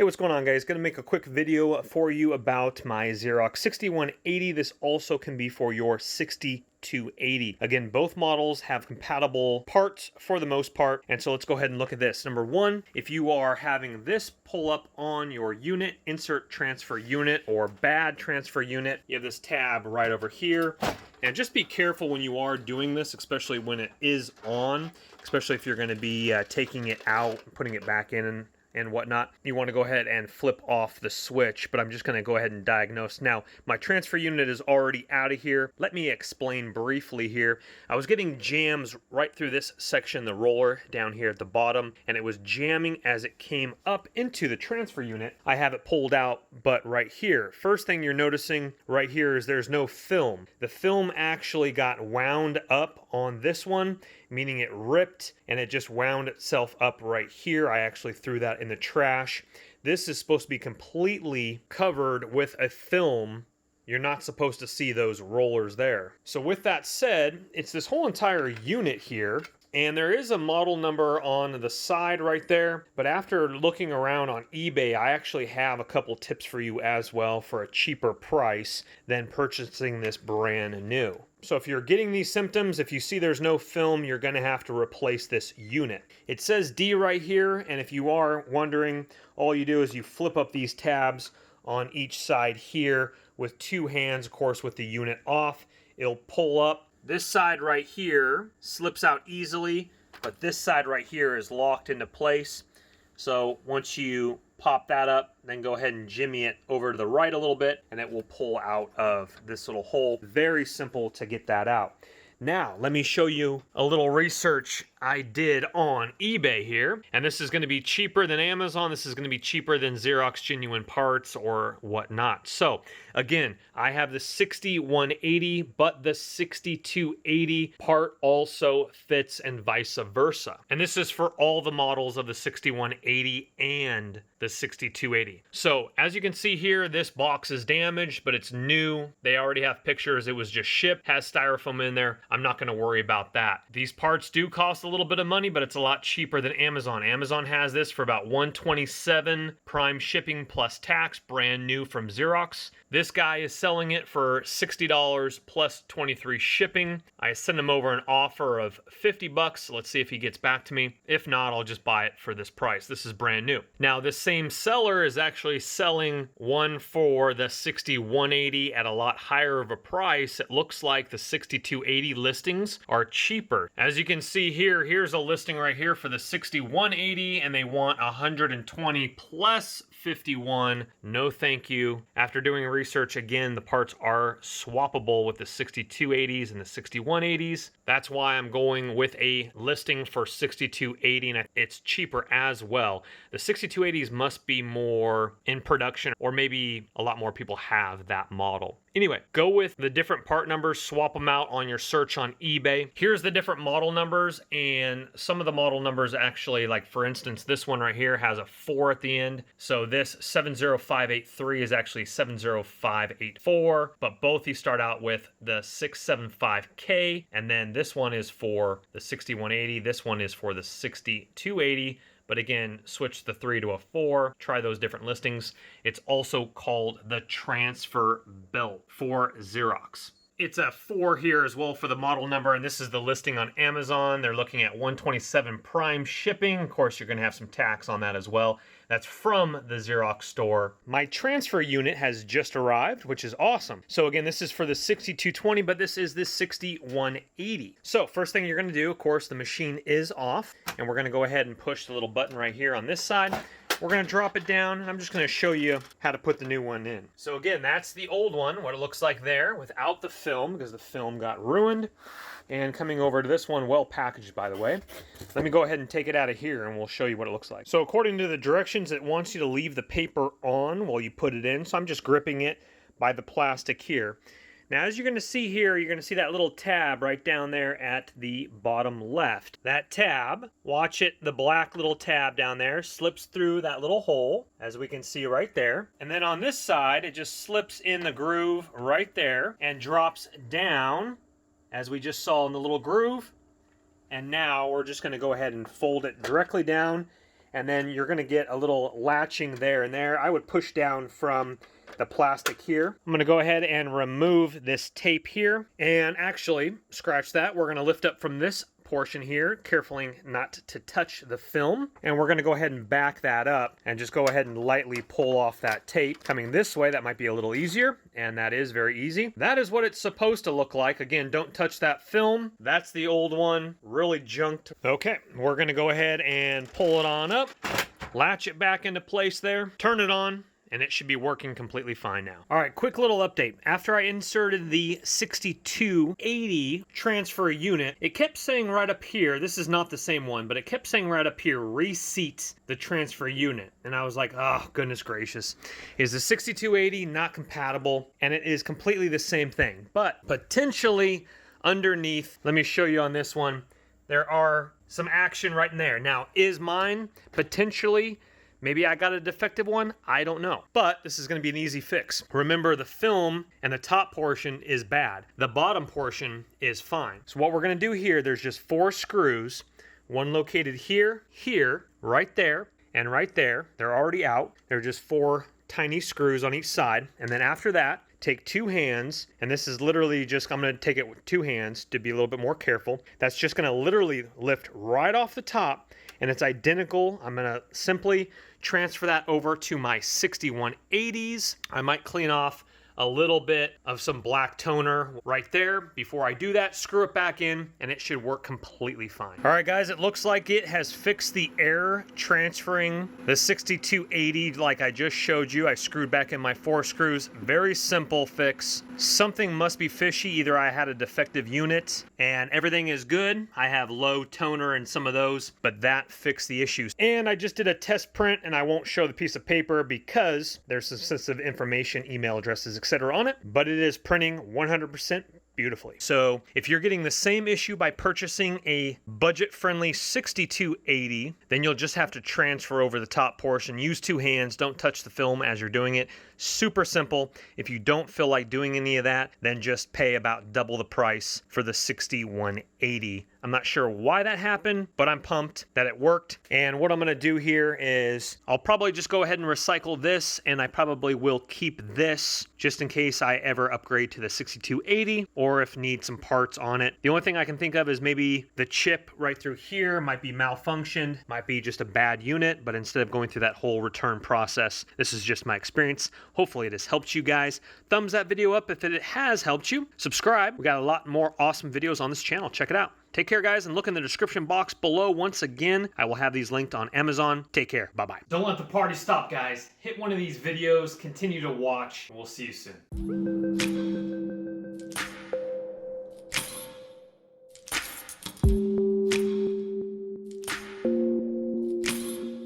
Hey, what's going on, guys? Gonna make a quick video for you about my Xerox 6180. This also can be for your 6280. Again, both models have compatible parts for the most part, and so let's go ahead and look at this. Number one, if you are having this pull up on your unit, insert transfer unit or bad transfer unit, you have this tab right over here. And just be careful when you are doing this, especially when it is on, especially if you're going to be taking it out, putting it back in and whatnot. You want to go ahead and flip off the switch, but I'm just going to go ahead and diagnose. Now, my transfer unit is already out of here. Let me explain briefly here. I was getting jams right through this section, the roller down here at the bottom, and it was jamming as it came up into the transfer unit. I have it pulled out, but right here, first thing you're noticing right here is there's no film. The film actually got wound up on this one, meaning it ripped and it just wound itself up right here. I actually threw that in the trash. This is supposed to be completely covered with a film. You're not supposed to see those rollers there. So with that said, it's this whole entire unit here. And there is a model number on the side right there, but after looking around on eBay, I actually have a couple tips for you as well for a cheaper price than purchasing this brand new. So if you're getting these symptoms, if you see there's no film, you're going to have to replace this unit. It says D right here, and if you are wondering, all you do is you flip up these tabs on each side here with two hands, of course, with the unit off. It'll pull up. This side right here slips out easily, but this side right here is locked into place. So once you pop that up, then go ahead and jimmy it over to the right a little bit, and it will pull out of this little hole. Very simple to get that out. Now, let me show you a little research I did on eBay here. And this is going to be cheaper than Amazon. This is going to be cheaper than Xerox Genuine Parts or whatnot. So, again, I have the 6180, but the 6280 part also fits and vice versa. And this is for all the models of the 6180 and the 6280. So, as you can see here, this box is damaged, but it's new. They already have pictures. It was just shipped, has styrofoam in there. I'm not going to worry about that. These parts do cost a little bit of money, but it's a lot cheaper than Amazon. Amazon has this for about $127 prime shipping plus tax, brand new from Xerox. This guy is selling it for $60 plus 23 shipping. I sent him over an offer of $50. Let's see if he gets back to me. If not, I'll just buy it for this price. This is brand new. Now, this same seller is actually selling one for the 6180 at a lot higher of a price. It looks like the 6280 listings are cheaper. As you can see here, here's a listing right here for the 6180, and they want 120 plus 51. No thank you. After doing research, again, the parts are swappable with the 6280s and the 6180s. That's why I'm going with a listing for 6280, and it's cheaper as well. The 6280s must be more in production, or maybe a lot more people have that model. Anyway, go with the different part numbers, swap them out on your search on eBay. Here's the different model numbers, and some of the model numbers actually, like for instance, this one right here has a 4 at the end. So this 70583 is actually 70584, but both these start out with the 675K, and then this one is for the 6180, this one is for the 6280. But again, switch the 3 to a 4, try those different listings. It's also called the transfer belt for Xerox. It's a 4 here as well for the model number, and this is the listing on Amazon. They're looking at $127 prime shipping. Of course, you're going to have some tax on that as well. That's from the Xerox store. My transfer unit has just arrived, which is awesome. So again, this is for the 6220, but this is the 6180. So first thing you're going to do, of course, the machine is off, and we're going to go ahead and push the little button right here on this side. We're going to drop it down, and I'm just going to show you how to put the new one in. So again, that's the old one, what it looks like there without the film, because the film got ruined. And coming over to this one, well packaged, by the way. Let me go ahead and take it out of here, and we'll show you what it looks like. So according to the directions, it wants you to leave the paper on while you put it in. So I'm just gripping it by the plastic here. Now, as you're going to see here, you're going to see that little tab right down there at the bottom left. That tab, watch it, the black little tab down there slips through that little hole, as we can see right there. And then on this side, it just slips in the groove right there and drops down, as we just saw in the little groove. And now we're just going to go ahead and fold it directly down and then you're going to get a little latching there and there. I would push down from the plastic here. I'm going to go ahead and remove this tape here, and actually scratch that. We're going to lift up from this portion here, carefully not to touch the film, and we're going to go ahead and back that up and just go ahead and lightly pull off that tape. Coming this way, that might be a little easier, and that is very easy. That is what it's supposed to look like. Again, don't touch that film. That's the old one, really junked. Okay, we're going to go ahead and pull it on up, latch it back into place there, turn it on, and it should be working completely fine now. All right, quick little update. After I inserted the 6280 transfer unit, it kept saying right up here, this is not the same one, but it kept saying right up here, reseat the transfer unit. And I was like, oh, goodness gracious. Is the 6280 not compatible? And it is completely the same thing, but potentially underneath, let me show you on this one, there are some action right in there. Now, is mine potentially, maybe I got a defective one, I don't know. But this is gonna be an easy fix. Remember, the film and the top portion is bad. The bottom portion is fine. So what we're gonna do here, there's just 4 screws, one located here, here, right there, and right there. They're already out. They're just 4 tiny screws on each side. And then after that, take 2 hands, and this is literally just, I'm gonna take it with 2 hands to be a little bit more careful. That's just gonna literally lift right off the top, and it's identical. I'm gonna simply transfer that over to my 6180s. I might clean off a little bit of some black toner right there. Before I do that, screw it back in, and it should work completely fine. All right, guys, it looks like it has fixed the error transferring the 6280 like I just showed you. I screwed back in my 4 screws. Very simple fix. Something must be fishy. Either I had a defective unit and everything is good. I have low toner in some of those, but that fixed the issues. And I just did a test print, and I won't show the piece of paper because there's some sensitive information, email addresses, etc. on it, but it is printing 100% beautifully. So if you're getting the same issue by purchasing a budget-friendly 6280, then you'll just have to transfer over the top portion. Use 2 hands. Don't touch the film as you're doing it. Super simple. If you don't feel like doing any of that, then just pay about double the price for the 6180. I'm not sure why that happened, but I'm pumped that it worked. And what I'm going to do here is I'll probably just go ahead and recycle this, and I probably will keep this just in case I ever upgrade to the 6280 or if need some parts on it. The only thing I can think of is maybe the chip right through here might be malfunctioned, might be just a bad unit, but instead of going through that whole return process, this is just my experience. Hopefully it has helped you guys. Thumbs that video up if it has helped you. Subscribe. We got a lot more awesome videos on this channel. Check it out. Take care, guys, and look in the description box below. Once again, I will have these linked on Amazon. Take care. Bye-bye. Don't let the party stop, guys. Hit one of these videos. Continue to watch. We'll see you soon.